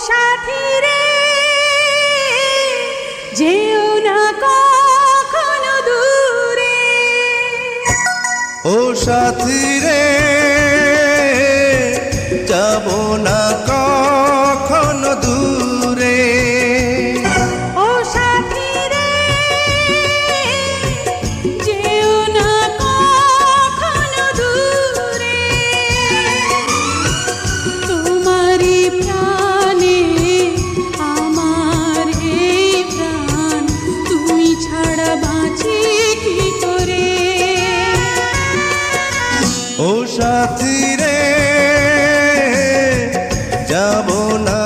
সাথী রে যেও না কখনো দূরে, ও সাথী রে যাব না কখনো দূরে, ও সাথী রে যেও না কখনো দূরে। তোমারই প্রাণে আমার এই প্রাণ, তুমি ছাড়া বাঁচি কি করে। ও সাথী রে যাব না